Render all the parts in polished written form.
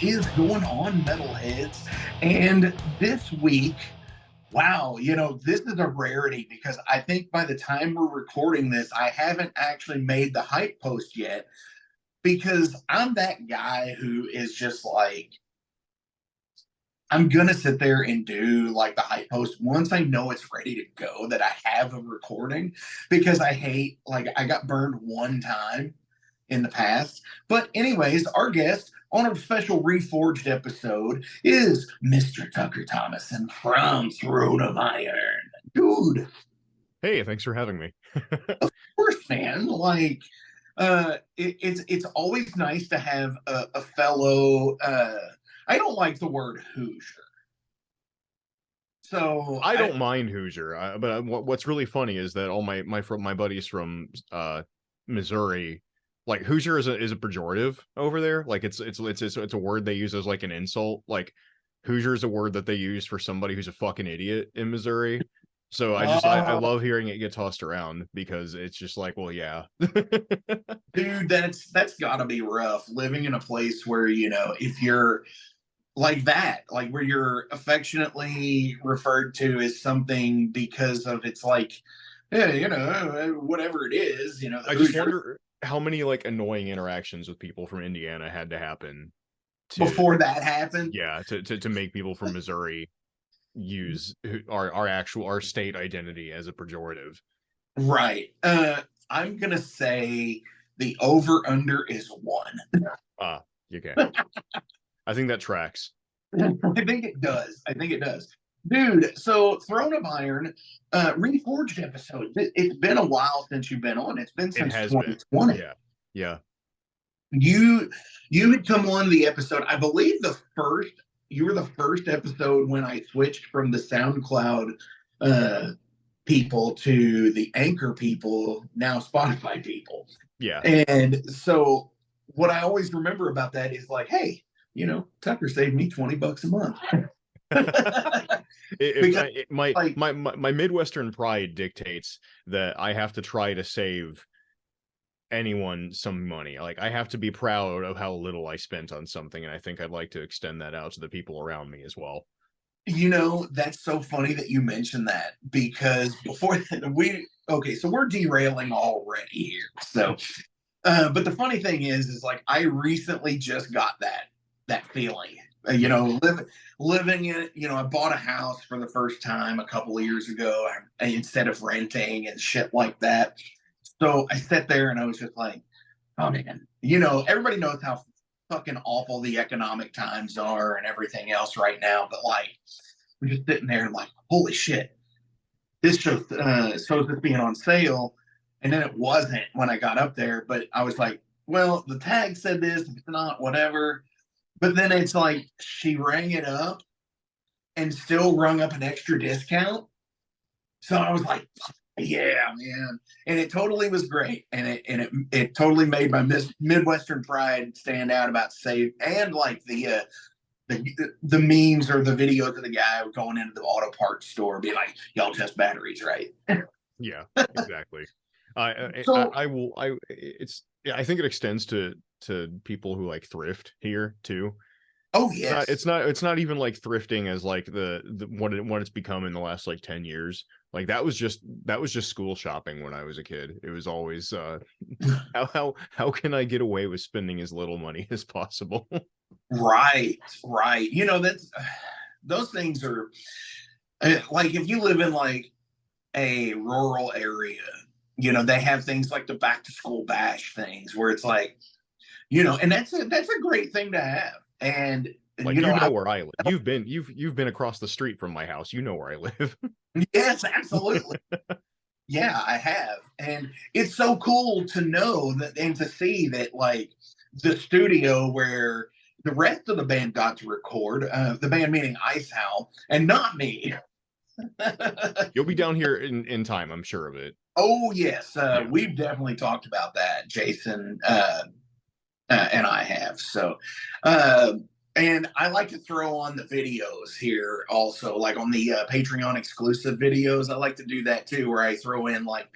is going on, metalheads? And this week, wow, this is a rarity because I think by the time we're recording this, I haven't actually made the hype post yet because I'm that guy who is just like, I'm going to sit there and do like the hype post once I know it's ready to go, that I have a recording, because I hate, like, I got burned one time in the past. But anyways, our guest on a special Reforged episode is Mr. Tucker Thomasson from Throne of Iron. Dude. Hey, thanks for having me. Of course, man. Like, it's always nice to have a fellow, I don't like the word Hoosier. So I don't mind Hoosier, but what's really funny is that all my buddies from Missouri, like, Hoosier is a pejorative over there. Like, it's a word they use as like an insult. Like, Hoosier is a word that they use for somebody who's a fucking idiot in Missouri. So I love hearing it get tossed around because it's just like, well, yeah. Dude, that's gotta be rough living in a place where, if you're like that, like where you're affectionately referred to as something because of it's like, yeah, whatever it is, I just wonder how many like annoying interactions with people from Indiana had to happen before that happened. Yeah, to make people from Missouri use our state identity as a pejorative. Right. I'm gonna say the over under is 1. Okay. I think that tracks. I think it does. Dude, so Throne of Iron, Reforged episode. It's been a while since you've been on. It's been since 2020. Yeah. You had come on the episode, I believe you were the first episode when I switched from the SoundCloud people to the Anchor people, now Spotify people. Yeah. And so what I always remember about that is like, hey, Tucker saved me $20 a month. My Midwestern pride dictates that I have to try to save anyone some money. Like, I have to be proud of how little I spent on something, and I think I'd like to extend that out to the people around me as well. That's so funny that you mentioned that, because before so we're derailing already here. So, but the funny thing is like, I recently just got that feeling, living in it. I bought a house for the first time a couple of years ago instead of renting and shit like that. So I sat there and I was just like, oh man, everybody knows how fucking awful the economic times are and everything else right now. But like, we're just sitting there and like, holy shit, this show supposed to being on sale. And then it wasn't when I got up there, but I was like, well, the tag said this, if it's not, whatever. But then it's like, she rang it up and still rung up an extra discount. So I was like, yeah, man. And it totally was great. And it totally made my Midwestern pride stand out about save, and like the memes or the videos of the guy going into the auto parts store being like, y'all test batteries, right? Yeah, exactly. I think it extends to people who like thrift here too. Oh yes. It's not even like thrifting as like the what it's become in the last like 10 years. Like, that was just school shopping when I was a kid. It was always how can I get away with spending as little money as possible? Right. That's those things are like, if you live in like a rural area, they have things like the back to school bash things where it's like, and that's a great thing to have. And like, know where I live. You've been across the street from my house. You know where I live. Yes, absolutely. Yeah, I have. And it's so cool to know that and to see that, like, the studio where the rest of the band got to record, the band meaning Ice Howl, and not me. You'll be down here in time, I'm sure of it. Oh, yes. Yeah. We've definitely talked about that, Jason and I have. So, and I like to throw on the videos here also, like on the Patreon exclusive videos. I like to do that too, where I throw in like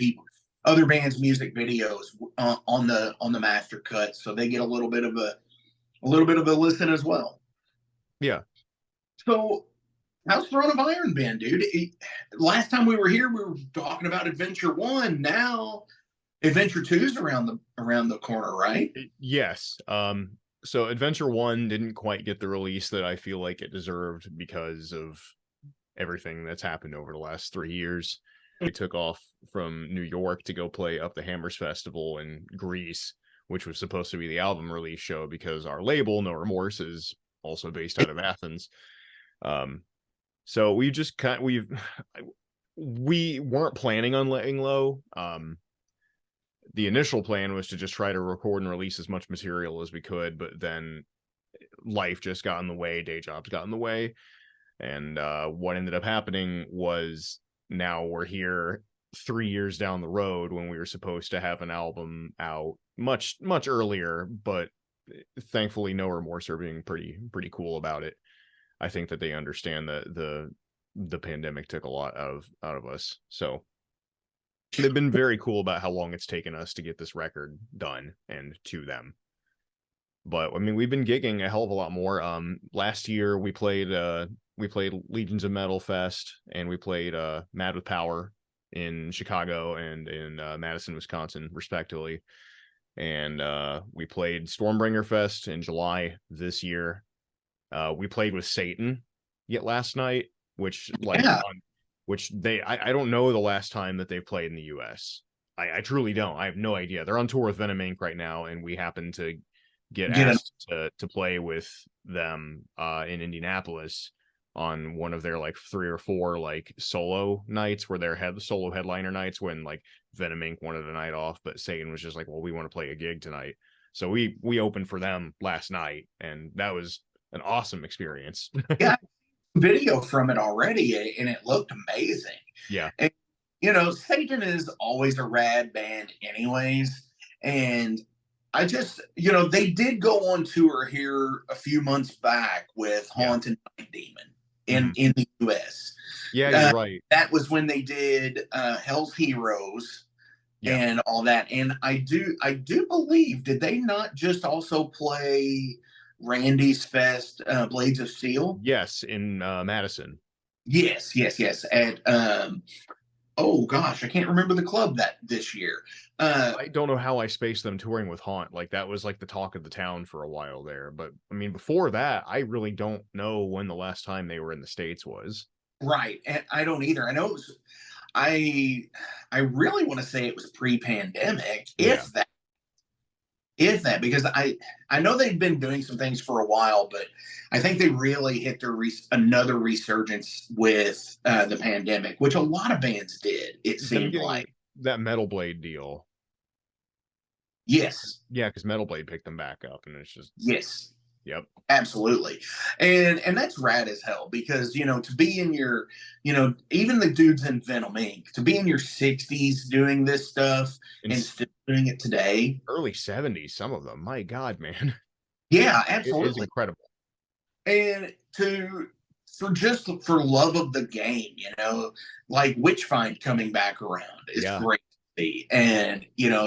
other bands' music videos on the master cut, so they get a little bit of a little bit of a listen as well. Yeah. So, how's Throne of Iron been, dude? Last time we were here, we were talking about Adventure 1. Now, Adventure 2's around the corner, right? Yes. So Adventure 1 didn't quite get the release that I feel like it deserved because of everything that's happened over the last 3 years. We took off from New York to go play Up the Hammers Festival in Greece, which was supposed to be the album release show because our label, No Remorse, is also based out of Athens. So we weren't planning on letting low. The initial plan was to just try to record and release as much material as we could, but then life just got in the way, day jobs got in the way. And what ended up happening was now we're here 3 years down the road when we were supposed to have an album out much earlier, but thankfully No Remorse are being pretty cool about it. I think that they understand that the pandemic took a lot out of us. So they've been very cool about how long it's taken us to get this record done and to them. But I mean, we've been gigging a hell of a lot more. Last year we played Legions of Metal Fest, and we played Mad with Power in Chicago and in Madison, Wisconsin, respectively. And we played Stormbringer Fest in July this year. We played with Satan yet last night, which I don't know the last time that they've played in the US. I truly don't. I have no idea. They're on tour with Venom Inc. right now, and we happen to get asked to play with them in Indianapolis on one of their like 3 or 4 like solo nights where they're solo headliner nights when like Venom Inc. wanted a night off, but Satan was just like, well, we want to play a gig tonight. So we opened for them last night, and that was an awesome experience. Yeah, video from it already, and it looked amazing. Yeah. And, Satan is always a rad band anyways. And I just, they did go on tour here a few months back with Haunt and Night Demon in the US. Yeah, you're right. That was when they did Hell's Heroes and all that. And I do believe, did they not just also play Randy's Fest, Blades of Steel? Yes, in Madison. Yes. At oh gosh, I can't remember the club this year. I don't know how I spaced them touring with Haunt. Like that was like the talk of the town for a while there. But I mean, before that, I really don't know when the last time they were in the States was. Right, and I don't either. I know it was. I really want to say it was pre-pandemic, if that, because I know they've been doing some things for a while, but I think they really hit their another resurgence with the pandemic, which a lot of bands did. It seemed like that Metal Blade deal. Yes. Yeah, because Metal Blade picked them back up, and it's just yes. Yep. Absolutely. And that's rad as hell because, to be in your, even the dudes in Venom Inc., to be in your 60s doing this stuff and still doing it today. Early 70s, some of them. My God, man. Yeah, absolutely. It's incredible. And for love of the game, like Witchfind coming back around is great to see. And,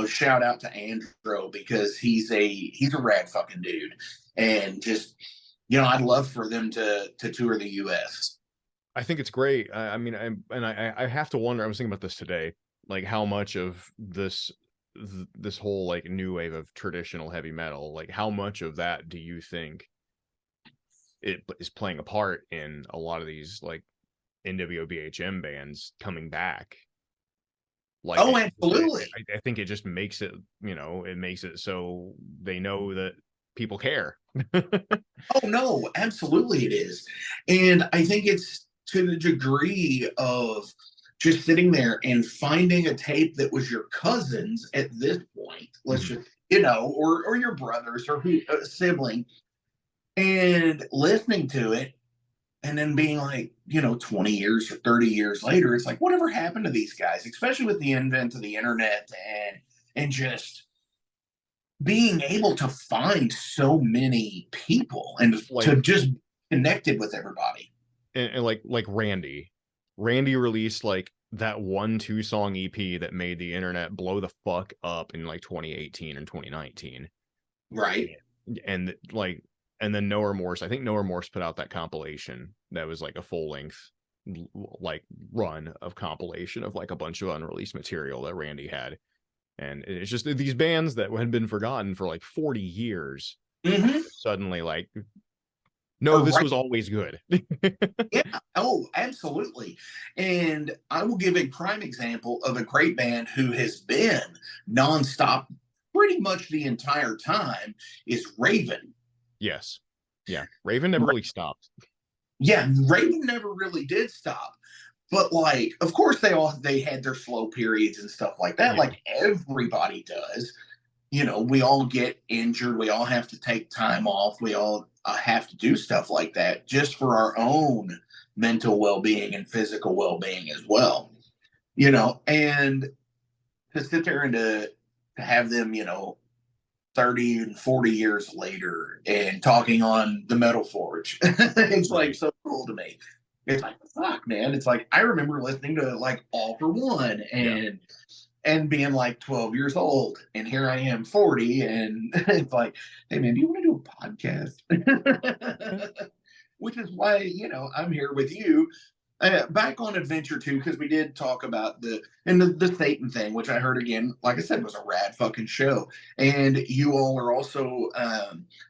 shout out to Andrew because he's a rad fucking dude. And just, I'd love for them to tour the US. I think it's great. I mean, I have to wonder, I was thinking about this today, like how much of this whole like new wave of traditional heavy metal, like how much of that do you think it is playing a part in a lot of these like NWBHM bands coming back? Like, oh, absolutely. I think it just makes it, it makes it so they know that people care. Oh no, absolutely it is. And I think it's to the degree of just sitting there and finding a tape that was your cousin's at this point, let's just, or your brothers or a sibling, and listening to it and then being like, 20 years or 30 years later, it's like, whatever happened to these guys, especially with the advent of the internet and just being able to find so many people and to just connected with everybody. And like Randy released like that 1-2 song EP that made the internet blow the fuck up in like 2018 and 2019. Right. and like, and then No Remorse. I think No Remorse put out that compilation that was like a full length like run of compilation of like a bunch of unreleased material that Randy had. And it's just these bands that had been forgotten for like 40 years suddenly like, no, this was always good. Yeah. Oh, absolutely. And I will give a prime example of a great band who has been nonstop pretty much the entire time is Raven. Yes. Yeah. Raven never really stopped. Yeah, Raven never really did stop. But like, of course they had their slow periods and stuff like that, like everybody does. You know, we all get injured, we all have to take time off, we all have to do stuff like that just for our own mental well-being and physical well-being as well. You know, and to sit there and to have them, you know, 30 and 40 years later and talking on the Metal Forge. It's like so cool to me. It's like, fuck, man. It's like I remember listening to like All for One and being like 12 years old. And here I am 40. And it's like, hey man, do you want to do a podcast? Which is why, you know, I'm here with you. Back on Adventure 2, because we did talk about the Satan thing, which I heard again, like I said, was a rad fucking show. And you all are also,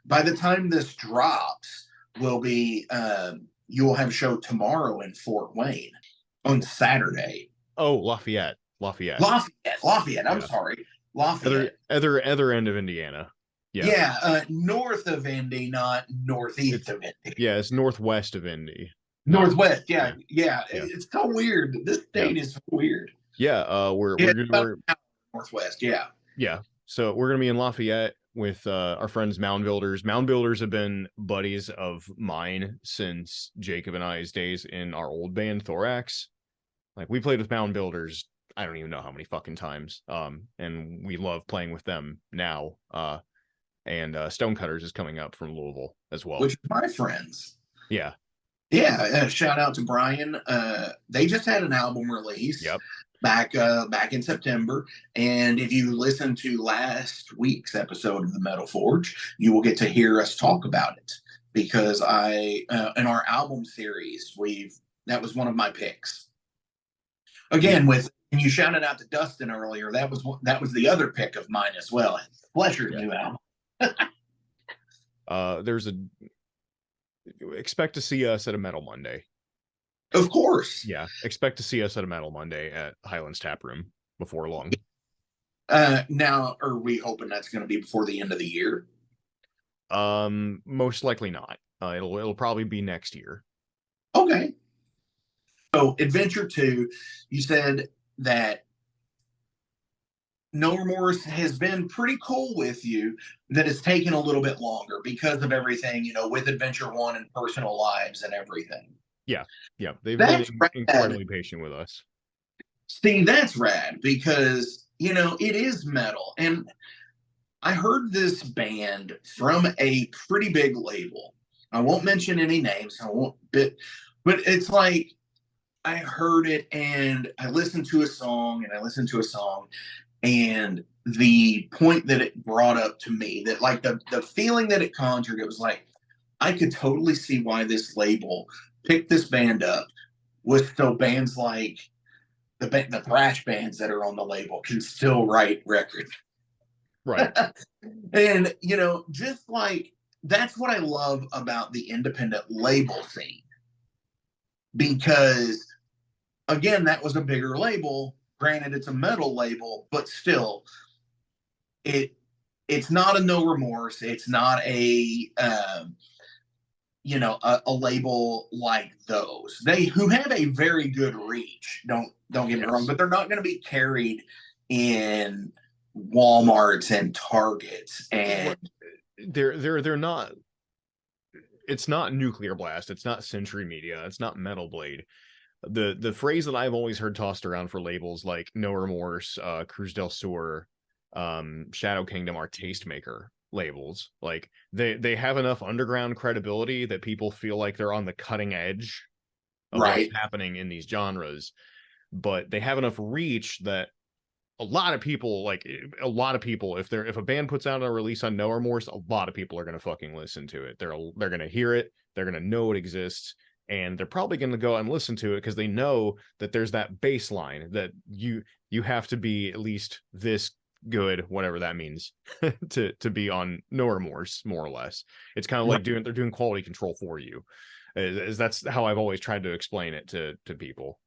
by the time this drops, will be, you will have a show tomorrow in Fort Wayne on Saturday. Oh, Lafayette. I'm sorry. Lafayette. Other end of Indiana. Yeah. North of Indy, not northeast of Indy. Yeah, it's northwest of Indy. Northwest, yeah. It's so weird. This state is weird. Yeah, we're northwest, yeah. Yeah. So we're gonna be in Lafayette with our friends Mound Builders. Mound Builders have been buddies of mine since Jacob and I's days in our old band Thorax. Like we played with Mound Builders, I don't even know how many fucking times. And we love playing with them now. And Stonecutters is coming up from Louisville as well. Which is my friends. Yeah. Yeah, shout out to Brian. They just had an album release back in September. And if you listen to last week's episode of the Metal Forge, you will get to hear us talk about it. Because in our album series, that was one of my picks. Again, and you shouted out to Dustin earlier, that was the other pick of mine as well. Flesher's new album. Expect to see us at a Metal Monday. Of course. Yeah, expect to see us at a Metal Monday at Highlands Tap Room before long. Now, are we hoping that's going to be before the end of the year? Most likely not. It'll probably be next year. Okay. So, Adventure 2, you said that No Remorse has been pretty cool with you, that it's taken a little bit longer because of everything, you know, with Adventure 1 and personal lives and everything. Yeah. They've been incredibly patient with us. See, that's rad because, you know, it is metal. And I heard this band from a pretty big label. I won't mention any names. But it's like I heard it and I listened to a song and the point that it brought up to me, that like the feeling that it conjured, it was like, I could totally see why this label picked this band up, with so bands like the thrash bands that are on the label can still write records. Right. And, you know, just like, that's what I love about the independent label scene. Because, again, that was a bigger label. Granted, it's a metal label, but still, it's not a No Remorse. It's not a label like those. Who have a very good reach. Don't get me wrong, but they're not going to be carried in Walmarts and Targets, and they're not. It's not Nuclear Blast. It's not Century Media. It's not Metal Blade. The phrase that I've always heard tossed around for labels like No Remorse, Cruz del Sur, Shadow Kingdom are tastemaker labels. Like they have enough underground credibility that people feel like they're on the cutting edge of what's happening in these genres, but they have enough reach that a lot of people, like a lot of people, if a band puts out a release on No Remorse, a lot of people are going to fucking listen to it. They're going to hear it, they're going to know it exists, and they're probably going to go and listen to it because they know that there's that baseline that you have to be at least this good, whatever that means, to be on No Remorse, more or less. It's kind of like they're doing quality control for you. That's how I've always tried to explain it to people.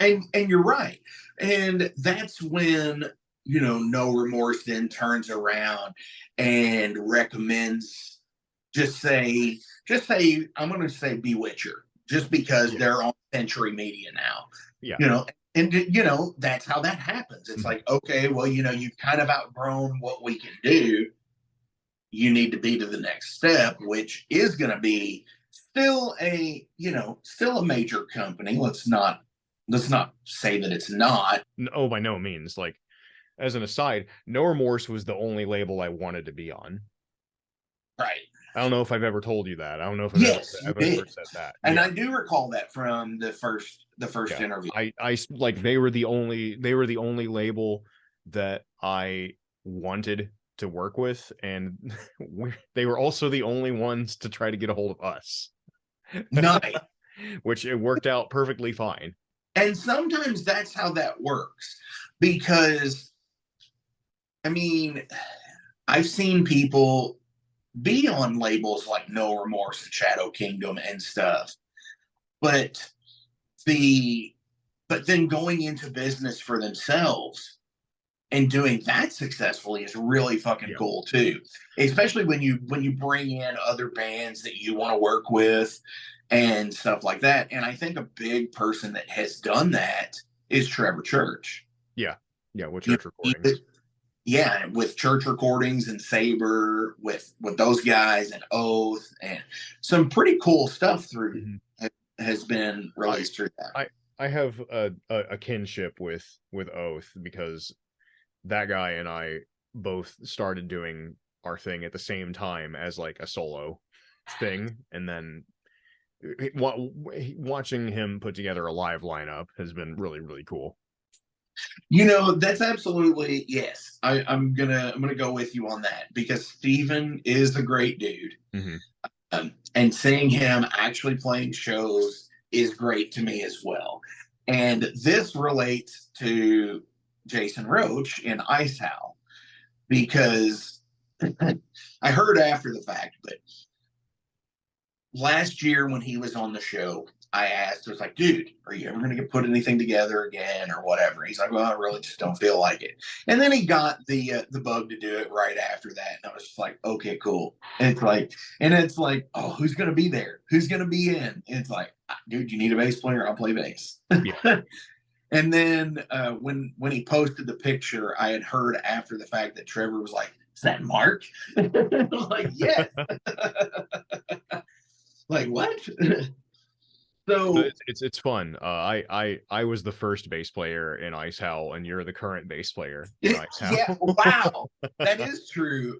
And you're right. And that's when, No Remorse then turns around and recommends just say I'm going to say Bewitcher, just because they're on Century Media now. Yeah. And that's how that happens. It's like, okay, well, you've kind of outgrown what we can do. You need to be to the next step, which is going to be still a major company. Let's not say that it's not. Oh, by no means. Like, as an aside, No Remorse was the only label I wanted to be on. Right. I don't know if I've ever told you that. I don't know if I've ever said that. And I do recall that from the first interview. I like they were the only label that I wanted to work with, and they were also the only ones to try to get a hold of us. Nice. Which it worked out perfectly fine. And sometimes that's how that works, because I mean, I've seen people be on labels like No Remorse and Shadow Kingdom and stuff, but then going into business for themselves and doing that successfully is really fucking cool too. Especially when you bring in other bands that you want to work with and stuff like that. And I think a big person that has done that is Trevor Church. Yeah, with Church Recordings. Yeah, with Church Recordings and Saber, with those guys and Oath, and some pretty cool stuff has been released through that. I have a kinship with Oath, because that guy and I both started doing our thing at the same time as like a solo thing, and then watching him put together a live lineup has been really, really cool. That's absolutely, yes. I'm gonna go with you on that, because Steven is a great dude. And seeing him actually playing shows is great to me as well. And this relates to Jason Roach in Ice Howl, because I heard after the fact, but last year when he was on the show, I asked, I was like, dude, are you ever going to put anything together again or whatever? He's like, well, I really just don't feel like it. And then he got the bug to do it right after that. And I was just like, okay, cool. And it's like, oh, who's going to be there? Who's going to be in? And it's like, dude, you need a bass player? I'll play bass. Yeah. And then when he posted the picture, I had heard after the fact that Trevor was like, is that Mark? I was like, yes. Like, what? So it's fun. I was the first bass player in Ice Howl, and you're the current bass player in Ice Howl. Yeah, wow, that is true.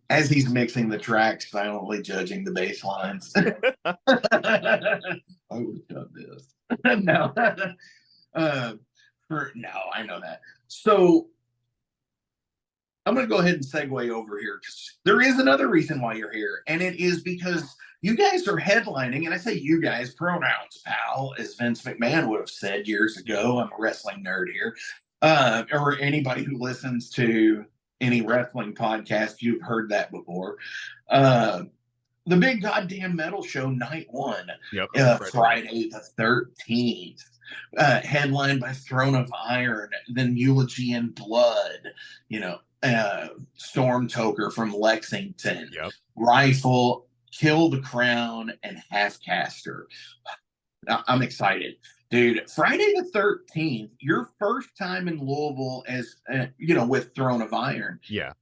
As he's mixing the tracks, silently judging the bass lines. I would have done this. No, I know that. So I'm going to go ahead and segue over here, because there is another reason why you're here, and it is because you guys are headlining, and I say you guys, pronouns, pal, as Vince McMahon would have said years ago. I'm a wrestling nerd here. Or anybody who listens to any wrestling podcast, you've heard that before. The big goddamn metal show, night one, Friday the 13th. Headlined by Throne of Iron, then Eulogy in Blood, Storm Toker from Lexington, Rifle, Kill the Crown, and Halfcaster. I'm excited, dude. Friday the 13th, your first time in Louisville as with Throne of Iron. Yeah.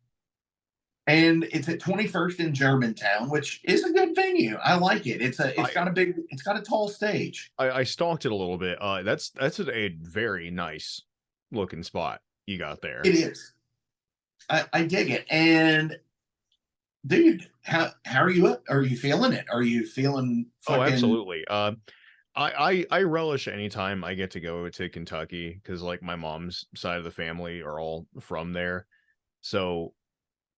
And it's at 21st in Germantown, which is a good venue. I like it. It's got a tall stage. I stalked it a little bit. That's a very nice looking spot you got there. It is. I dig it. And dude, how are you? Are you feeling it? Are you feeling? Oh, absolutely. I relish any time I get to go to Kentucky because like my mom's side of the family are all from there, so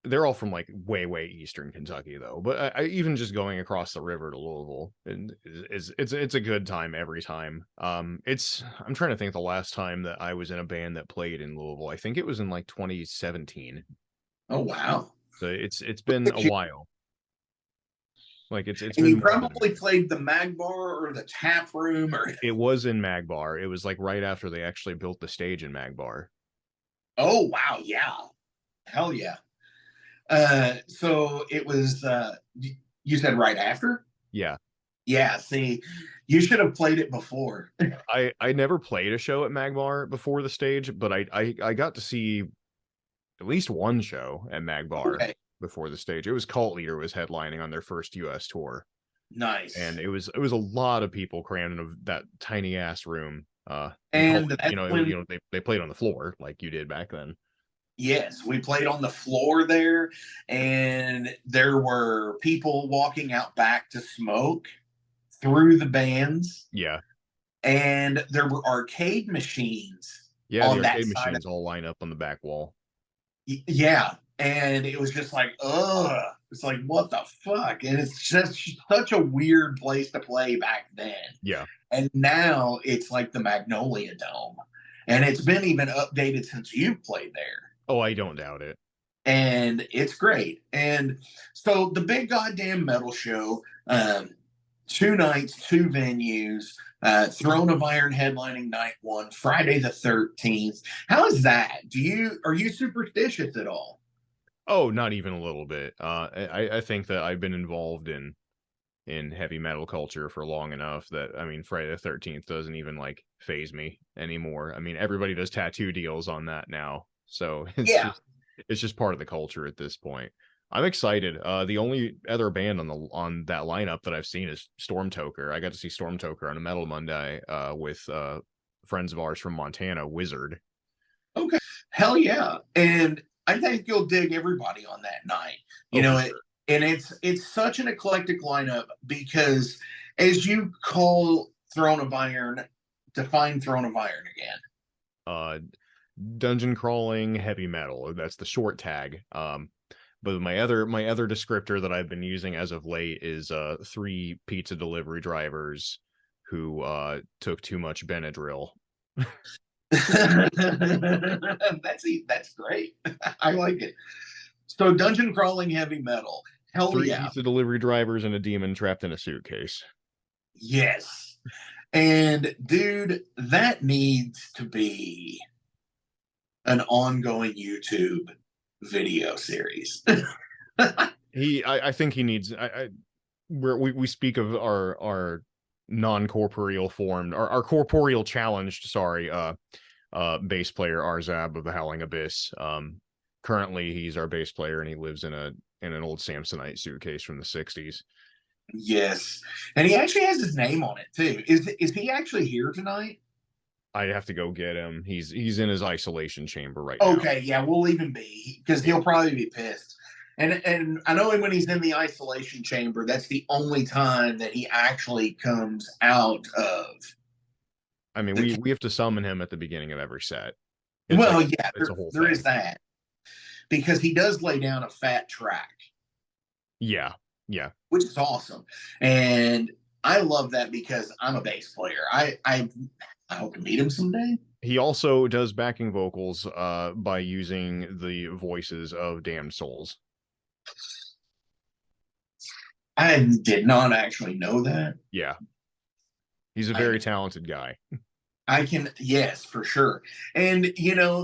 they're all from like way eastern Kentucky though. But even just going across the river to Louisville and it's a good time every time. It's I'm trying to think the last time that I was in a band that played in Louisville. I think it was in like 2017. Oh wow. So it's been a while. Like it's And you been more than probably played the Mag Bar or the Tap Room or it was in Magbar. It was like right after they actually built the stage in Magbar. oh wow, yeah. Hell yeah. So it was you said right after? Yeah. Yeah, see, you should have played it before. I never played a show at Magbar before the stage, but I got to see at least one show at Magbar Okay, before the stage. It was Cult Leader was headlining on their first US tour. nice. And it was a lot of people crammed into that tiny ass room. And call And it, that's when they played on the floor like you did back then. yes, we played on the floor there, and there were people walking out back to smoke through the bands, Yeah. and there were arcade machines Yeah, the on that arcade side of machines all line up on the back wall. yeah, and it was just like, ugh. It's like, what the fuck? And it's just such a weird place to play back then. Yeah. And now it's like the Magnolia Dome. And it's been even updated since you've played there. Oh, I don't doubt it. And it's great. And so the big goddamn metal show, 2 nights, 2 venues, Throne of Iron headlining night one, Friday the 13th. How is that? Are you superstitious at all? Oh, not even a little bit. I think that I've been involved in heavy metal culture for long enough that I mean Friday the 13th doesn't even like phase me anymore. I mean everybody does tattoo deals on that now. So Yeah. it's just part of the culture at this point. I'm excited. The only other band on that lineup that I've seen is Stormtoker. I got to see Stormtoker on a Metal Monday with friends of ours from Montana, Wizard. Okay. Hell yeah. And I think you'll dig everybody on that night. You Oh, know, for it sure. and it's such an eclectic lineup because as you call Throne of Iron, define Throne of Iron again. Uh dungeon crawling heavy metal. That's the short tag. But my other descriptor that I've been using as of late is 3 pizza delivery drivers who took too much Benadryl. That's great. I like it. So dungeon crawling heavy metal. Hell Three yeah. pizza delivery drivers and a demon trapped in a suitcase. Yes. And dude, that needs to be an ongoing YouTube video series. I think he needs. We speak of our non-corporeal formed, our corporeal challenged. Sorry, bass player Arzab of the Howling Abyss. Currently he's our bass player and he lives in an old Samsonite suitcase from the '60s. Yes. And he actually has his name on it too. Is he actually here tonight? I'd have to go get him. He's in his isolation chamber right now. Okay, yeah, we'll leave him be because he'll probably be pissed. And I know when he's in the isolation chamber, that's the only time that he actually comes out of I mean, the we have to summon him at the beginning of every set. It's like well, yeah, it's a whole there thing. is that. Because he does lay down a fat track, Yeah, yeah. which is awesome. And I love that because I'm a bass player. I hope to meet him someday. He also does backing vocals by using the voices of Damned Souls. I did not actually know that. Yeah, he's a very talented guy. I can, yes, for sure. And,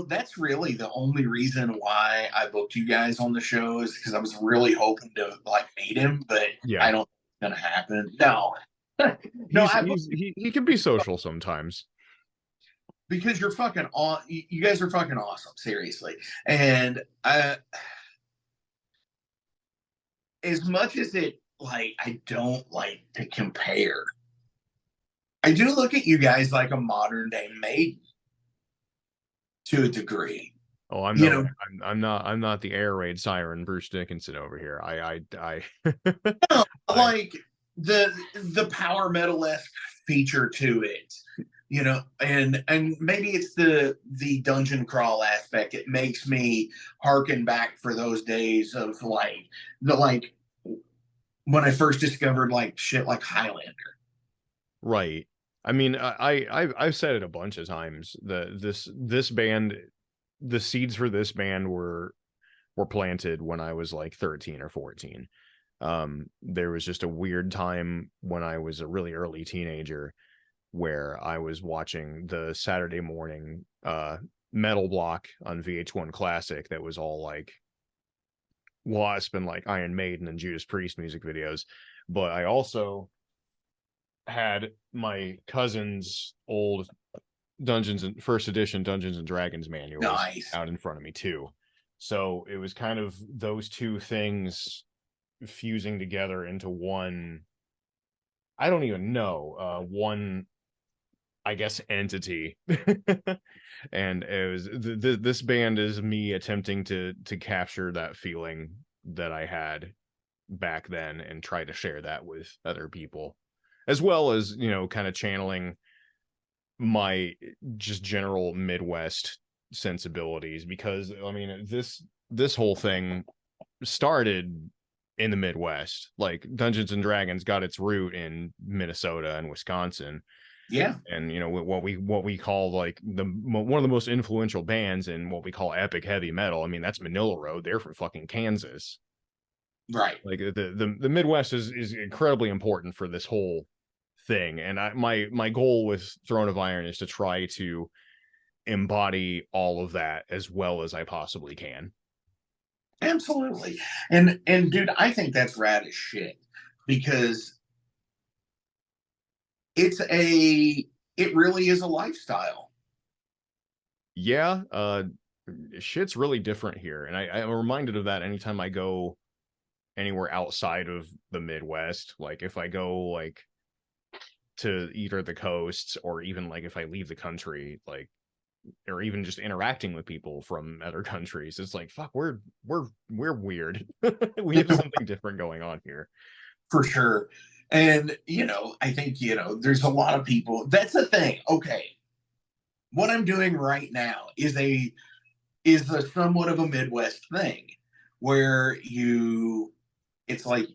that's really the only reason why I booked you guys on the show is because I was really hoping to like meet him, but Yeah, I don't think it's going to happen. No. No, he can be social sometimes. because you're fucking on. You guys are fucking awesome, seriously. And as much as I don't like to compare. I do look at you guys like a modern day Maiden to a degree. Oh, I'm not the air raid siren Bruce Dickinson over here. I like the power metal-esque feature to it, you know, and maybe it's the dungeon crawl aspect. It makes me harken back for those days of like when I first discovered like shit like Highlander. Right. I mean, I've said it a bunch of times. This band, the seeds for this band were planted when I was like 13 or 14. There was just a weird time when I was a really early teenager where I was watching the Saturday morning metal block on VH1 Classic that was all like Wasp and like Iron Maiden and Judas Priest music videos. But I also had my cousin's old Dungeons and First Edition Dungeons and Dragons manuals Nice. out in front of me too. So it was kind of those two things fusing together into one. I don't even know, one, I guess, entity. And it was this band is me attempting to capture that feeling that I had back then and try to share that with other people, as well as, you know, kind of channeling my just general Midwest sensibilities, because I mean this whole thing started in the Midwest. Like Dungeons and Dragons got its root in Minnesota and Wisconsin. Yeah. And you know what we call like one of the most influential bands in what we call epic heavy metal. I mean, that's Manila Road. They're from fucking Kansas. Right. Like the Midwest is incredibly important for this whole thing. And my goal with Throne of Iron is to try to embody all of that as well as I possibly can. Absolutely. And dude, I think that's rad as shit, because it really is a lifestyle. Yeah, shit's really different here. And I'm reminded of that anytime I go anywhere outside of the Midwest. Like if I go like to either the coasts, or even like if I leave the country, like, or even just interacting with people from other countries, it's like, fuck, we're weird. We have something different going on here. For sure. And, you know, I think, you know, there's a lot of people. That's the thing. Okay. What I'm doing right now is a somewhat of a Midwest thing where it's like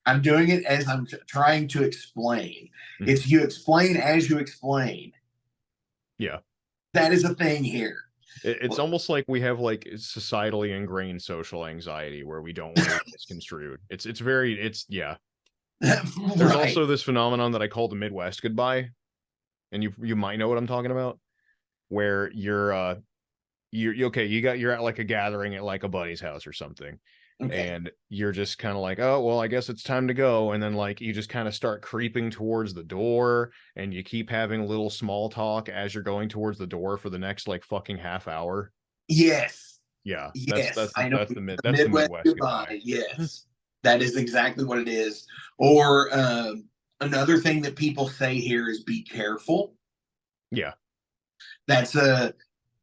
I'm doing it as I'm trying to explain. Mhm. It's you explain as you explain. Yeah. That is a thing here. It's almost like we have like societally ingrained social anxiety where we don't want to be misconstrued. Yeah. There's Right. also this phenomenon that I call the Midwest goodbye, and you might know what I'm talking about, where you're okay, you're at like a gathering at like a buddy's house or something, Okay. and you're just kind of like, oh well, I guess it's time to go, and then like you just kind of start creeping towards the door, and you keep having a little small talk as you're going towards the door for the next like fucking half hour. Yes. Yeah, Yes. I know. that's the Midwest Midwest goodbye. goodbye. Yes. That is exactly what it is. Or another thing that people say here is be careful. Yeah. That's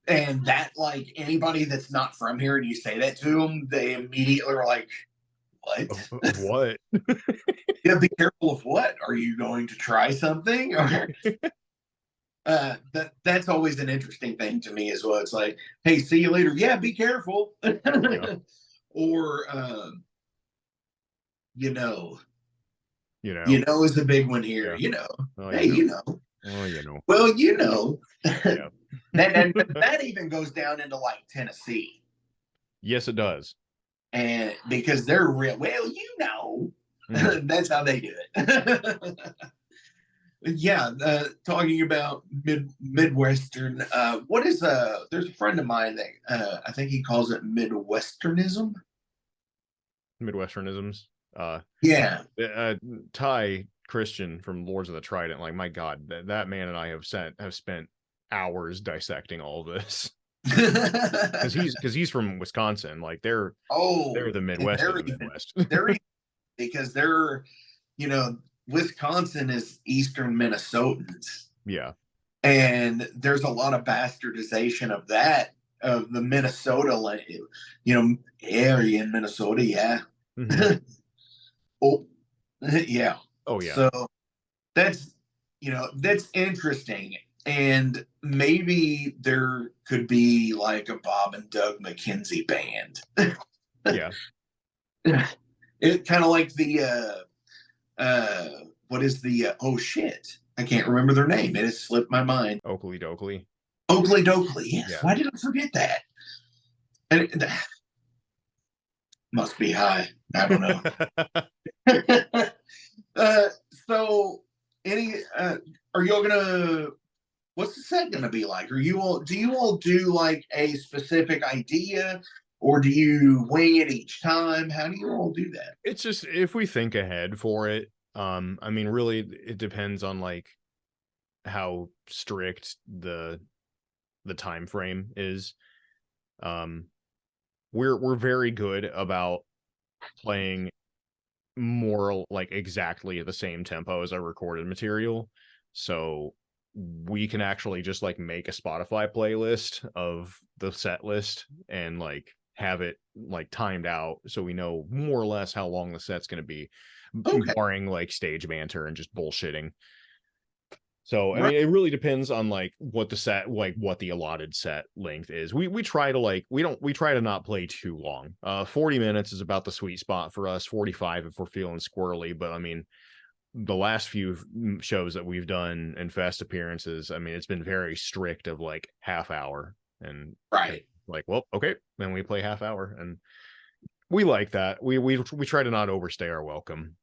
and that, like, anybody that's not from here and you say that to them, they immediately are like, what? Of what? Yeah, be careful of what? Are you going to try something? Or that's always an interesting thing to me as well. It's like, hey, see you later. Yeah, be careful. Yeah. Or you You know. is a big one here. Yeah. You know, Oh, hey, you you know. know. Oh, you know. Well, you know. Yeah. that even goes down into like Tennessee. Yes, it does. And because they're real, well, you know, that's how they do it. Yeah, talking about Midwestern. What is There's a friend of mine that I think he calls it Midwesternism. Midwesternisms. Yeah. Ty Christian from Lords of the Trident. Like, my God, that man and I have spent hours dissecting all of this. Because he's from Wisconsin. Like they're the Midwest of the Midwest. Because Wisconsin is Eastern Minnesotans. Yeah. And there's a lot of bastardization of that, of the Minnesota, area in Minnesota. Yeah. Mm-hmm. Oh, Yeah. Oh yeah. So that's, that's interesting. And maybe there could be like a Bob and Doug McKenzie band. Yeah. It kind of like the what is the oh shit, I can't remember their name, it has slipped my mind. Oakley Dokley. Oakley Dokley, yes, Yeah. why did I forget that? And must be high, I don't know. uh so any are y'all gonna, what's the set gonna be like? Are you all, do you all do like a specific idea, or do you wing it each time? How do you all do that? It's just if we think ahead for it. I mean, really, it depends on like how strict the time frame is. Um, we're very good about playing more like exactly at the same tempo as our recorded material, so we can actually just like make a Spotify playlist of the set list and like have it like timed out so we know more or less how long the set's going to be, Okay. barring like stage banter and just bullshitting. So I Right. mean, it really depends on like what the set, like what the allotted set length is. We try to like we try to not play too long. 40 minutes is about the sweet spot for us. 45 if we're feeling squirrely. But I mean, the last few shows that we've done and fest appearances, I mean, it's been very strict of like half hour and Right. like, well, okay, then we play half hour, and we like that. We try to not overstay our welcome.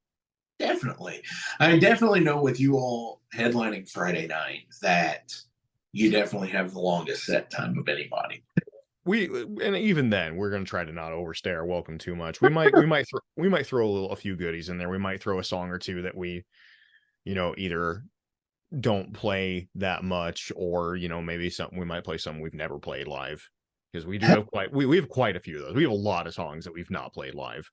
Definitely. I definitely know with you all headlining Friday night that you definitely have the longest set time of anybody. And even then we're going to try to not overstay our welcome too much. We might throw a few goodies in there. We might throw a song or two that we, either don't play that much, or maybe something we might play something we've never played live, because we do have we have quite a few of those. We have a lot of songs that we've not played live.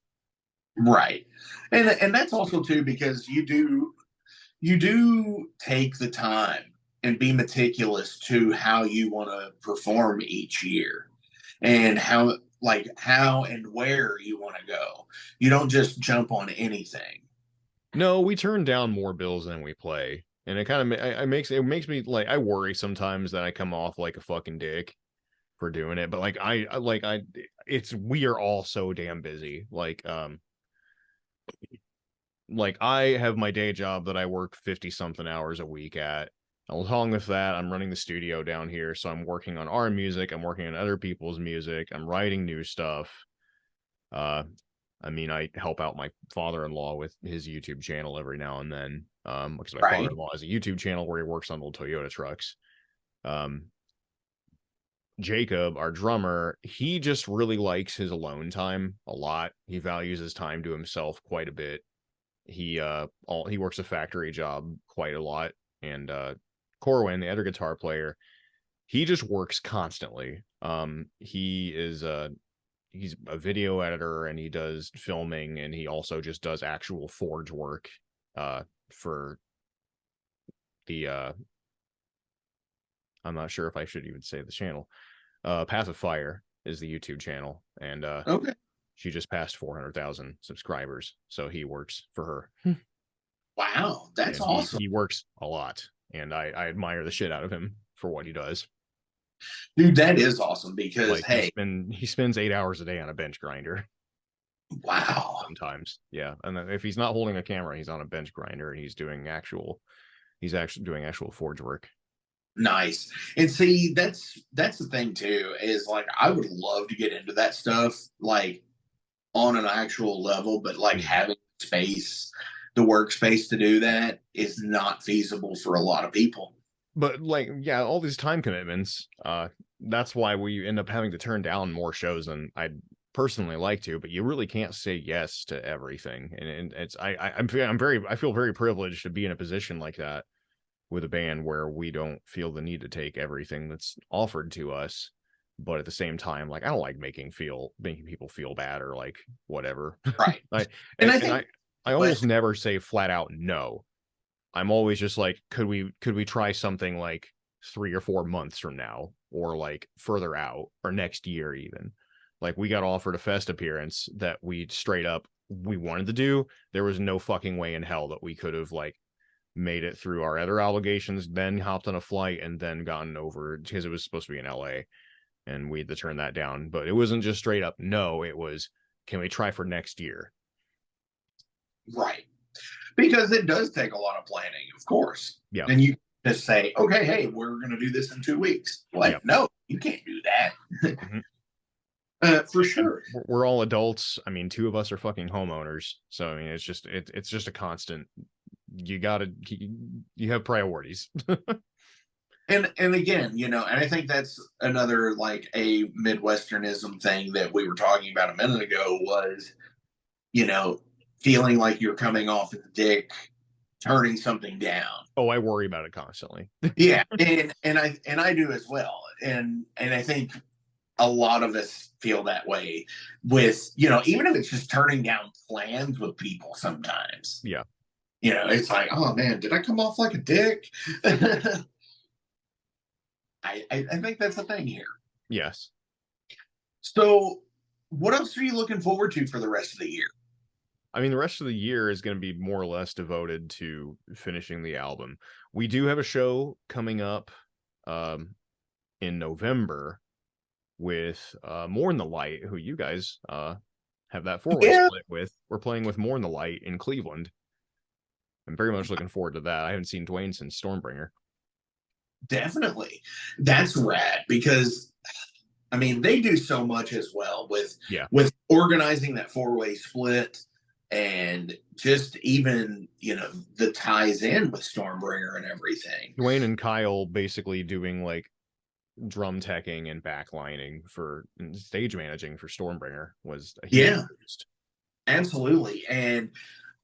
Right. And that's also too because you do take the time and be meticulous to how you want to perform each year, and how and where you want to go. You don't just jump on anything. No, we turn down more bills than we play, and it kind of it makes me like, I worry sometimes that I come off like a fucking dick for doing it, but like it's, we are all so damn busy. Like I have my day job that I work 50 something hours a week at. Along with that, I'm running the studio down here, so I'm working on our music, I'm working on other people's music, I'm writing new stuff. Uh, I mean, I help out my father-in-law with his YouTube channel every now and then. Because my Right. father-in-law has a YouTube channel where he works on old Toyota trucks. Um, Jacob, our drummer, he just really likes his alone time a lot. He values his time to himself quite a bit. He works a factory job quite a lot. And Corwin, the other guitar player, he just works constantly. He's a video editor, and he does filming, and he also just does actual forge work for the I'm not sure if I should even say the channel. Path of Fire is the YouTube channel, and Okay. she just passed 400,000 subscribers, so he works for her. Wow, that's And awesome. he works a lot, and I admire the shit out of him for what he does. Dude, that is awesome because Like hey, he spends 8 hours a day on a bench grinder wow. sometimes. Yeah, and then if he's not holding a camera, he's on a bench grinder, and he's actually doing actual forge work. Nice. And see, that's the thing too, is like I would love to get into that stuff like on an actual level, but like Mhm. having space, the workspace to do that is not feasible for a lot of people. But like, yeah, all these time commitments, that's why we end up having to turn down more shows than I'd personally like to. But you really can't say yes to everything, and it's I feel very privileged to be in a position like that with a band where we don't feel the need to take everything that's offered to us. But at the same time, like, I don't like making people feel bad or like whatever. Right. I And I and think I less almost never say flat out no. I'm always just like, could we try something like 3 or 4 months from now, or like further out, or next year even. Like, we got offered a fest appearance that we straight up we wanted to do, there was no fucking way in hell that we could have like made it through our other obligations, then hopped on a flight and then gotten over, because it was supposed to be in LA, and we had to turn that down. But it wasn't just straight up no, it was, can we try for next year? Right. Because it does take a lot of planning, of course. Yeah. And you just say, okay, hey, we're going to do this in 2 weeks. Like, Yep. no, you can't do that. For sure. We're all adults. I mean, 2 of us are fucking homeowners. So, I mean, it's just a constant. You have priorities. And again, and I think that's another like a Midwesternism thing that we were talking about a minute ago was, feeling like you're coming off as a dick, turning something down. Oh, I worry about it constantly. Yeah, and I do as well. And I think a lot of us feel that way with, even if it's just turning down plans with people sometimes. Yeah. It's like, oh man, did I come off like a dick? I think that's the thing here. Yes. So what else are you looking forward to for the rest of the year? I mean, the rest of the year is going to be more or less devoted to finishing the album. We do have a show coming up in November with More in the Light, who you guys have that 4-way split with. We're playing with More in the Light in Cleveland. I'm very much looking forward to that. I haven't seen Dwayne since Stormbringer. Definitely. That's rad because, I mean, they do so much as well with organizing that 4-way split and just even, the ties in with Stormbringer and everything. Dwayne and Kyle basically doing like drum teching and backlining for stage managing for Stormbringer was a huge boost. Absolutely. And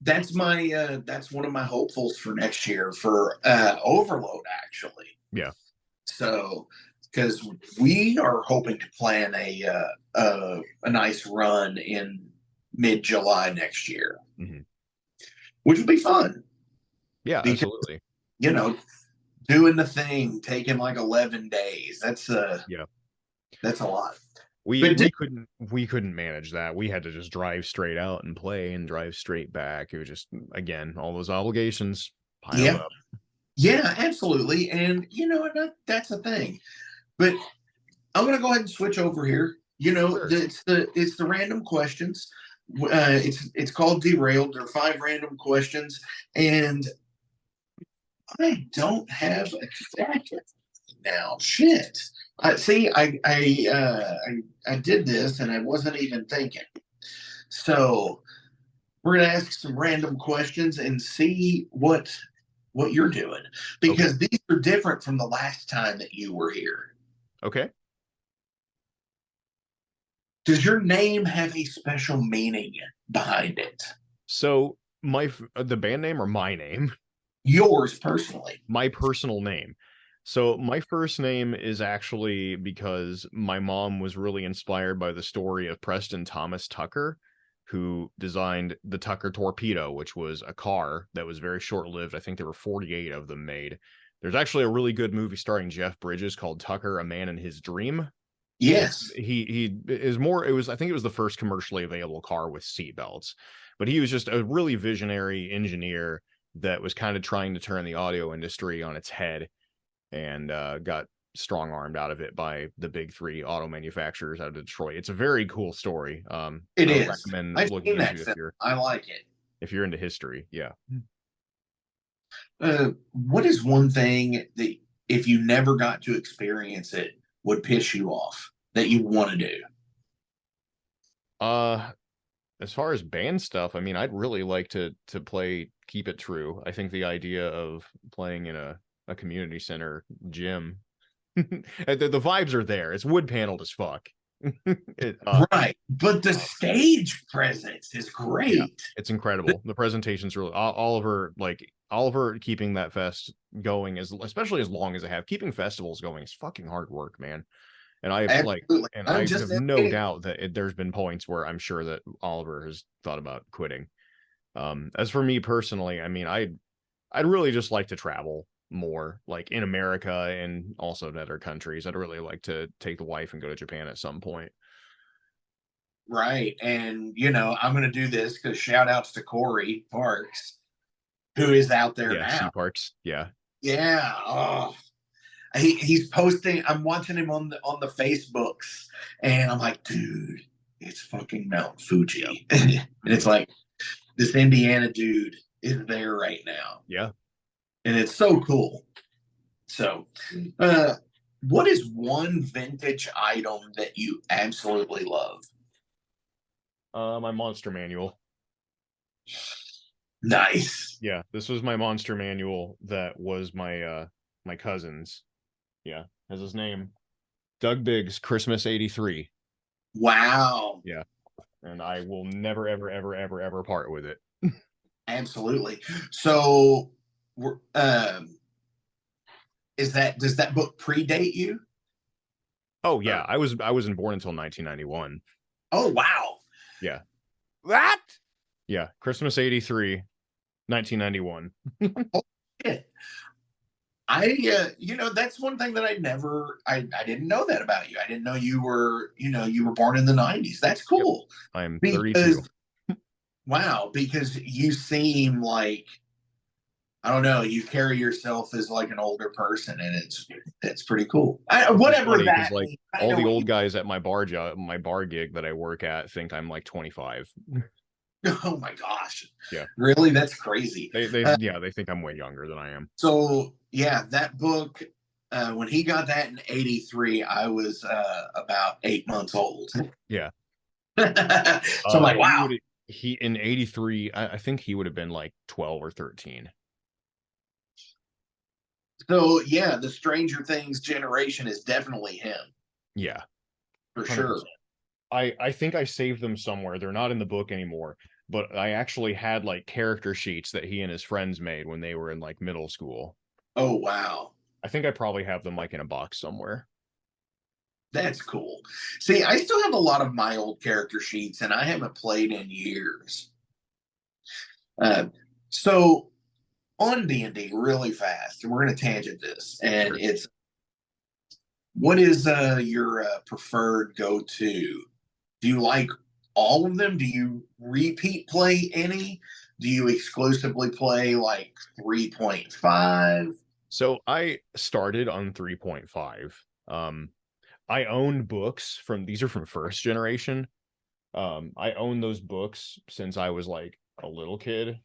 that's one of my hopefuls for next year for Overload, actually. Yeah. So, because we are hoping to plan a nice run in mid-July next year, which would be fun. Yeah, because, absolutely. Doing the thing, taking like 11 days. That's a lot. We couldn't manage that. We had to just drive straight out and play and drive straight back. It was just, again, all those obligations piled up. Yeah, absolutely. And that's the thing. But I'm gonna go ahead and switch over here. Sure. It's the random questions. It's called Derailed. There are 5 random questions, and I don't have a jacket now. Shit. I did this and I wasn't even thinking. So we're gonna ask some random questions and see what you're doing, because these are different from the last time that you were here. Okay. Does your name have a special meaning behind it? So the band name or my name? Yours personally. My personal name. So my first name is actually because my mom was really inspired by the story of Preston Thomas Tucker, who designed the Tucker Torpedo, which was a car that was very short-lived. I think there were 48 of them made. There's actually a really good movie starring Jeff Bridges called Tucker, A Man in His Dream. Yes. He is more, I think it was the first commercially available car with seatbelts, but he was just a really visionary engineer that was kind of trying to turn the audio industry on its head, and got strong-armed out of it by the big 3 auto manufacturers out of Detroit. It's a very cool story. It I is. recommend I've looking seen into that. I like it. If you're into history. Yeah. What is one thing that, if you never got to experience it, would piss you off that you want to do? As far as band stuff, I mean, I'd really like to play Keep It True. I think the idea of playing in a community center gym, the vibes are there. It's wood paneled as fuck. Right, but the stage presence is great. Yeah, it's incredible. The presentation's really Oliver keeping that fest going, especially as long as I have. Keeping festivals going is fucking hard work, man. And I have no doubt that there's been points where I'm sure that Oliver has thought about quitting. As for me personally, I mean, I'd really just like to travel more, like in America and also in other countries. I'd really like to take the wife and go to Japan at some point. Right. And, I'm going to do this because shout outs to Corey Parks, who is out there Yeah, now. C Parks. Yeah. Yeah. Oh, he's posting. I'm watching him on the Facebooks, and I'm like, dude, it's fucking Mount Fuji. And it's like, this Indiana dude is there right now. Yeah. And it's so cool. So, what is one vintage item that you absolutely love? My monster manual. Nice. Yeah, this was my monster manual that was my cousin's. Yeah, has his name. Doug Biggs, Christmas 83. Wow. Yeah. And I will never, ever, ever, ever, ever part with it. Absolutely. So, does that book predate you? Oh yeah, Or, I wasn't born until 1991. oh wow. Yeah. What? Yeah, Christmas 83, 1991. Oh, shit. That's one thing that I didn't know that about you. I didn't know you were born in the 90s. That's Yep. cool. I'm Because 32. wow, because you seem like, I don't know, you carry yourself as like an older person, and it's pretty cool. Whatever Funny because that like means. I all know the what old you guys at my bar gig that I work at think I'm like 25. Oh my gosh. Yeah. Really? That's crazy. They think I'm way younger than I am. So yeah, that book, when he got that in 83, I was about 8 months old. Yeah. So I'm like, wow. He in 83, I think he would have been like 12 or 13. So yeah, the Stranger Things generation is definitely him. Yeah. For 100%. sure. I think I saved them somewhere. They're not in the book anymore, but I actually had like character sheets that he and his friends made when they were in like middle school. Oh wow. I think I probably have them like in a box somewhere. That's cool. See, I still have a lot of my old character sheets, and I haven't played in years. Uh, so on D&D, really fast, and we're going to tangent this, and Sure. it's, what is your preferred go-to? Do you like all of them? Do you repeat play any? Do you exclusively play like 3.5? So I started on 3.5. I owned books these are from first generation. I owned those books since I was like a little kid,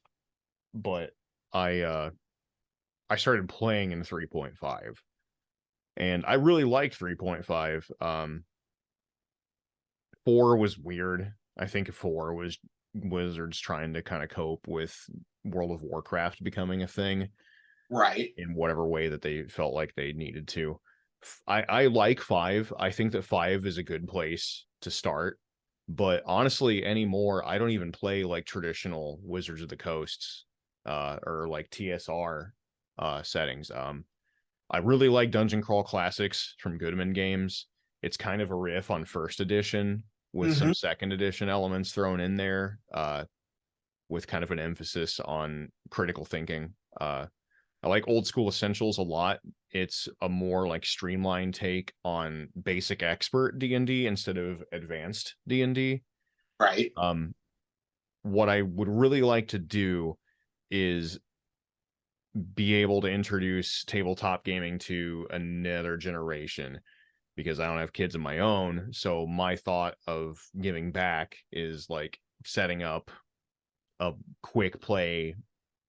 but I started playing in 3.5. And I really liked 3.5. 4 was weird. I think 4 was Wizards trying to kind of cope with World of Warcraft becoming a thing. Right. In whatever way that they felt like they needed to. I like 5. I think that 5 is a good place to start. But honestly, anymore, I don't even play like traditional Wizards of the Coasts or like TSR settings. I really like Dungeon Crawl Classics from Goodman Games. It's kind of a riff on first edition with some second edition elements thrown in there, with kind of an emphasis on critical thinking. I like Old School Essentials a lot. It's a more like streamlined take on basic expert D&D instead of advanced D&D. Right. What I would really like to do is be able to introduce tabletop gaming to another generation, because I don't have kids of my own. So my thought of giving back is like setting up a quick play,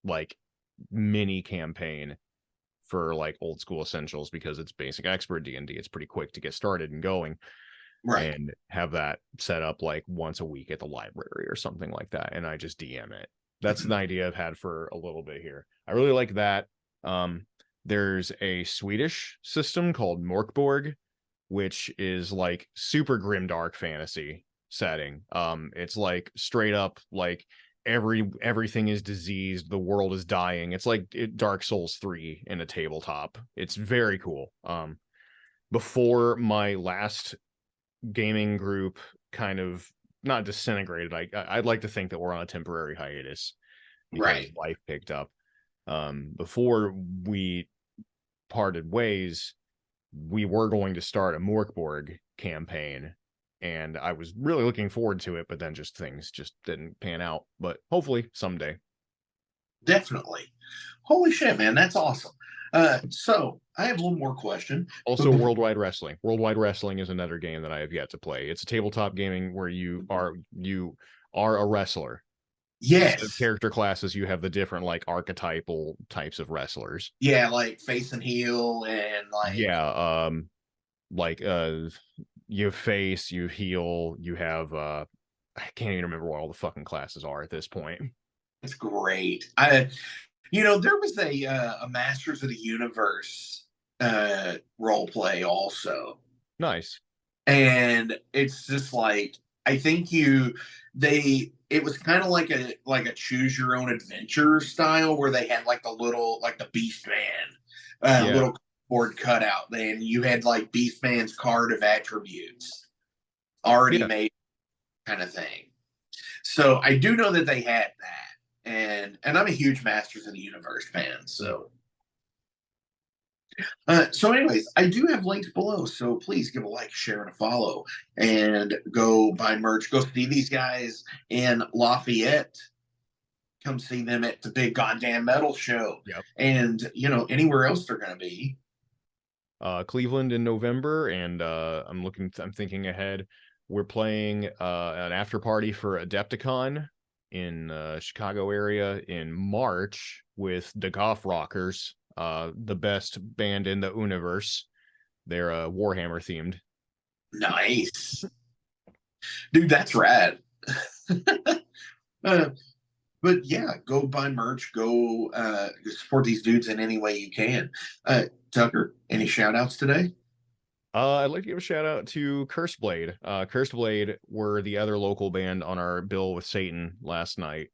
like mini campaign for like Old School Essentials, because it's basic expert D&D. It's pretty quick to get started and going. Right. And have that set up like once a week at the library or something like that, and I just DM it. That's an idea I've had for a little bit here. I really like that. There's a Swedish system called Morkborg, which is like super grimdark fantasy setting. It's like straight up like everything is diseased, the world is dying. It's like Dark Souls 3 in a tabletop. It's very cool. Before my last gaming group kind of not disintegrated, I'd like to think that we're on a temporary hiatus because life picked up. Before we parted ways, we were going to start a Morkborg campaign, and I was really looking forward to it, but then just things just didn't pan out. But hopefully someday. Definitely. Holy shit, man, that's awesome. So I have one more question. Also, Worldwide Wrestling. Worldwide Wrestling is another game that I have yet to play. It's a tabletop gaming where you are a wrestler. Instead of Yes. character classes, you have the different like archetypal types of wrestlers. Yeah, like face and heel and like Yeah, like you have face, you heal, you have I can't even remember what all the fucking classes are at this point. it's great. There was a Masters of the Universe role play also. Nice. And it's just like I think it was kind of like a choose your own adventure style where they had like the Beast Man Yeah. little board cutout, and you had like Beast Man's card of attributes already Yeah. made, kind of thing. So I do know that they had that, and I'm a huge Masters of the Universe fan. So anyways, I do have links below, so please give a like, share, and a follow, and go buy merch. Go see these guys in Lafayette. Come see them at the big goddamn metal show, Yep. and anywhere else they're gonna be. Cleveland in November, and I'm thinking ahead. We're playing an after party for Adepticon in Chicago area in March with the Goth Rockers, the best band in the universe. They're Warhammer themed. Nice, dude. That's rad. uh, but yeah, go buy merch. Go support these dudes in any way you can. Tucker, any shout outs today? I'd like to give a shout out to Curseblade. Curseblade were the other local band on our bill with Satan last night,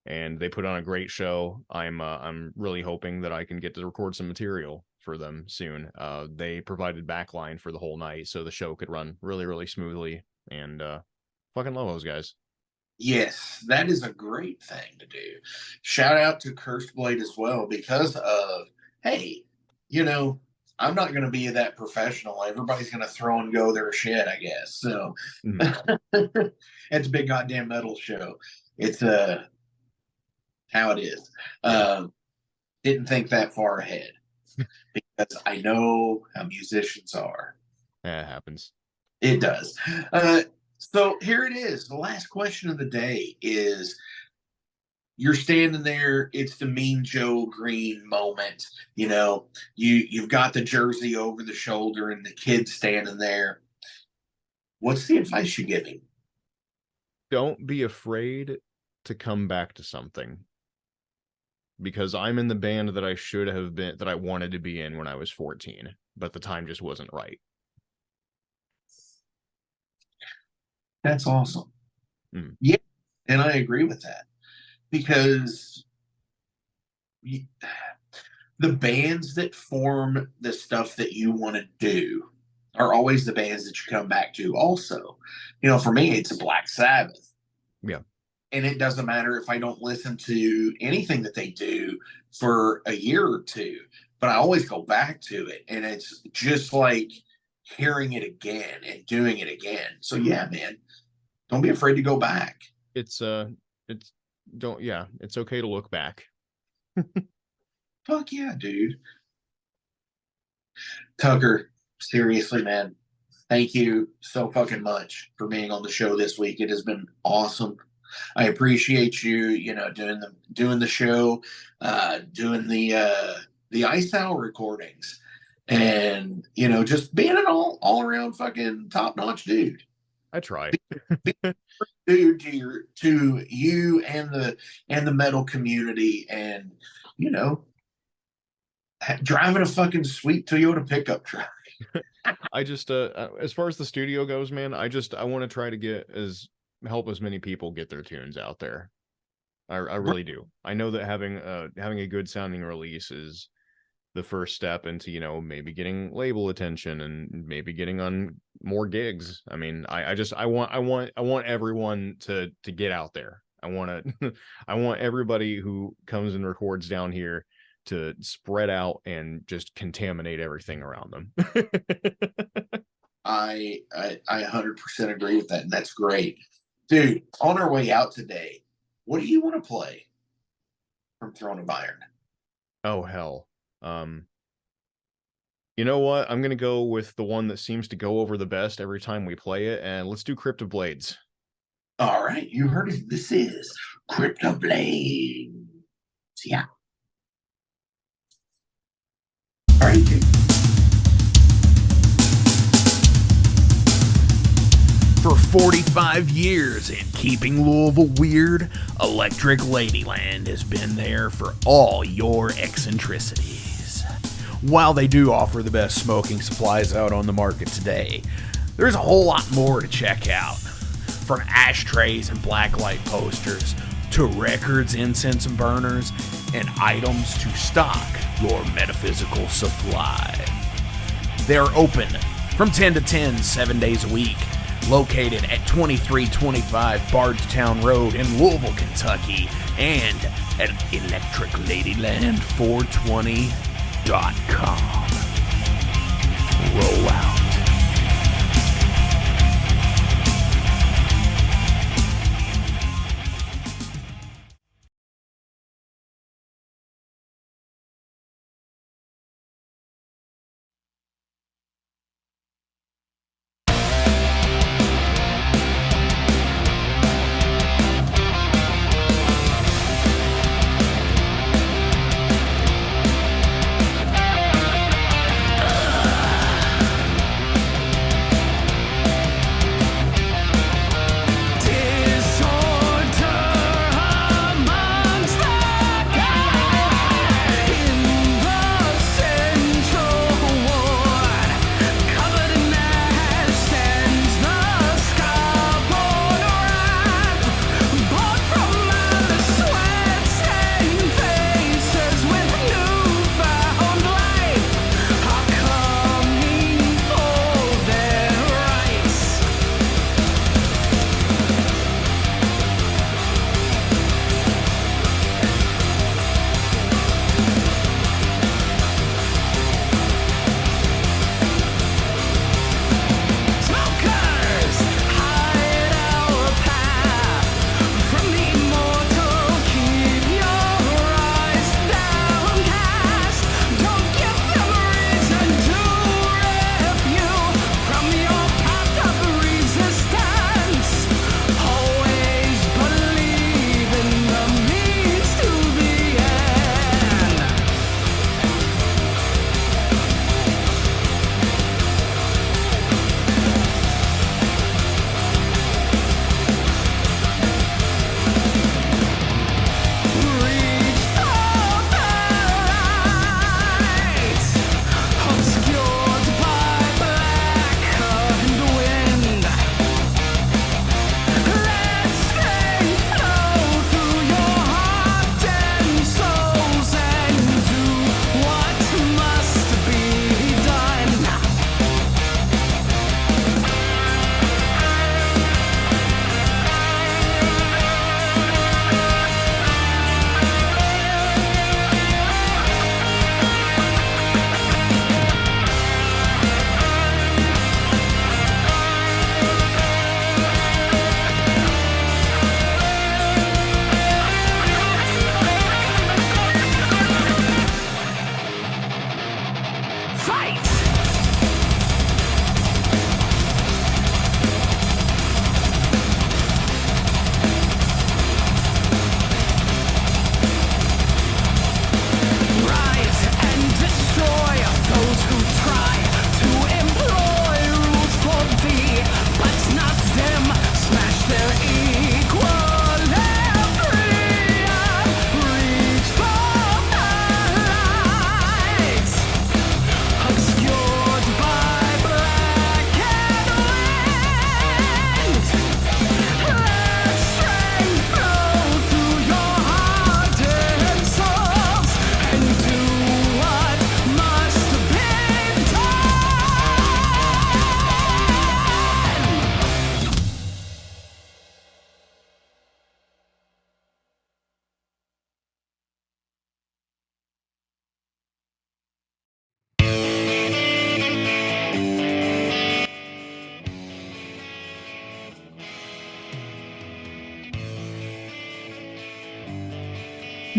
and they put on a great show. I'm really hoping that I can get to record some material for them soon. They provided backline for the whole night, so the show could run really, really smoothly. And fucking love those guys. Yes, that is a great thing to do. Shout out to Cursed Blade as well because of, hey, I'm not going to be that professional. Everybody's going to throw and go their shit, I guess. So it's a big goddamn metal show. It's how it is. Didn't think that far ahead because I know how musicians are. Yeah, it happens. It does. So here it is. The last question of the day is you're standing there, it's the Mean Joe Green moment. You've got the jersey over the shoulder and the kid standing there. What's the advice you give him? Don't be afraid to come back to something. Because I'm in the band that I should have been, that I wanted to be in when I was 14, but the time just wasn't right. That's awesome. Yeah, and I agree with that because the bands that form the stuff that you want to do are always the bands that you come back to also. For me, it's a Black Sabbath. Yeah. And it doesn't matter if I don't listen to anything that they do for a year or two, but I always go back to it. And it's just like hearing it again and doing it again. So yeah, man, don't be afraid to go back. It's it's okay to look back. Fuck yeah, dude. Tucker, seriously, man, thank you so fucking much for being on the show this week. It has been awesome. I appreciate you, doing the show, doing the Ice Hour recordings, and just being an all around fucking top notch dude. I try. Dude, to you and the metal community, and driving a fucking sweet Toyota pickup truck. I just as far as the studio goes, man, I want to try to help as many people get their tunes out there. I really do. I know that having a good sounding release is the first step into maybe getting label attention and maybe getting on more gigs. I mean, I want everyone to get out there. I want to I want everybody who comes and records down here to spread out and just contaminate everything around them. I 100% agree with that, and that's great. Dude, on our way out today, what do you want to play from Throne of Iron? Oh hell. You know what? I'm gonna go with the one that seems to go over the best every time we play it, and let's do Crypt of Blades. All right, you heard it. This is Crypto Blade. Yeah. All right, dude. For 45 years and keeping Louisville weird, Electric Ladyland has been there for all your eccentricities. While they do offer the best smoking supplies out on the market today, there's a whole lot more to check out. From ashtrays and blacklight posters, to records, incense, and burners, and items to stock your metaphysical supply. They're open from 10 to 10, 7 days a week, located at 2325 Bardstown Road in Louisville, Kentucky, and at electricladyland420.com. Roll out.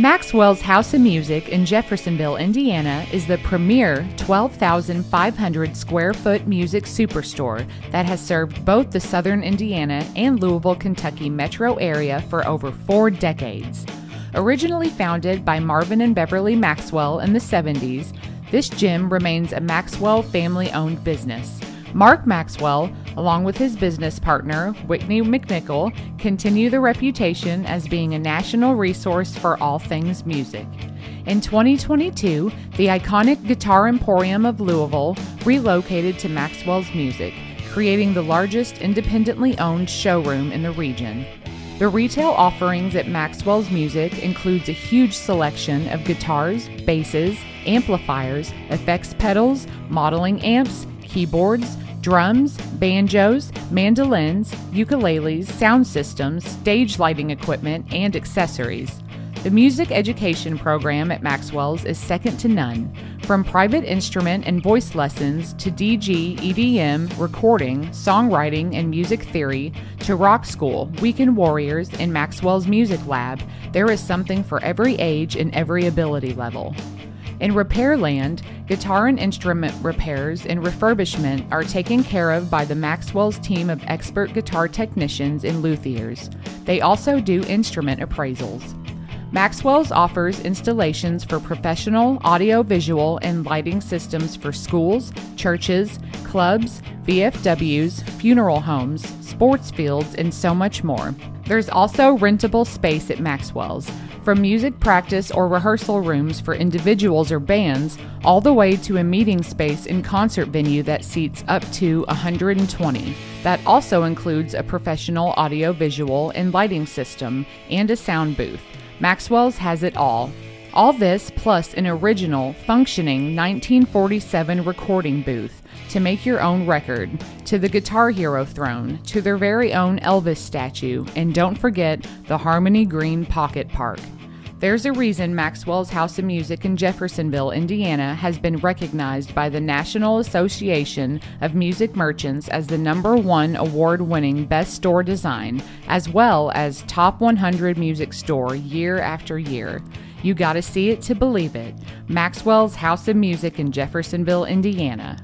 Maxwell's House of Music in Jeffersonville, Indiana is the premier 12,500 square foot music superstore that has served both the southern Indiana and Louisville, Kentucky metro area for over 4 decades. Originally founded by Marvin and Beverly Maxwell in the 70s, this gym remains a Maxwell family-owned business. Mark Maxwell, along with his business partner, Whitney McNichol, continue the reputation as being a national resource for all things music. In 2022, the iconic Guitar Emporium of Louisville relocated to Maxwell's Music, creating the largest independently owned showroom in the region. The retail offerings at Maxwell's Music includes a huge selection of guitars, basses, amplifiers, effects pedals, modeling amps, keyboards, drums, banjos, mandolins, ukuleles, sound systems, stage lighting equipment, and accessories. The music education program at Maxwell's is second to none. From private instrument and voice lessons to DG, EDM, recording, songwriting, and music theory, to rock school, weekend warriors, and Maxwell's Music Lab, there is something for every age and every ability level. In Repairland, guitar and instrument repairs and refurbishment are taken care of by the Maxwell's team of expert guitar technicians and luthiers. They also do instrument appraisals. Maxwell's offers installations for professional audio-visual and lighting systems for schools, churches, clubs, VFWs, funeral homes, sports fields, and so much more. There's also rentable space at Maxwell's, from music practice or rehearsal rooms for individuals or bands, all the way to a meeting space and concert venue that seats up to 120. That also includes a professional audio-visual and lighting system and a sound booth. Maxwell's has it all. All this plus an original, functioning 1947 recording booth to make your own record, to the Guitar Hero throne, to their very own Elvis statue, and don't forget the Harmony Green Pocket Park. There's a reason Maxwell's House of Music in Jeffersonville, Indiana has been recognized by the National Association of Music Merchants as the #1 award-winning best store design, as well as top 100 music store year after year. You gotta see it to believe it. Maxwell's House of Music in Jeffersonville, Indiana.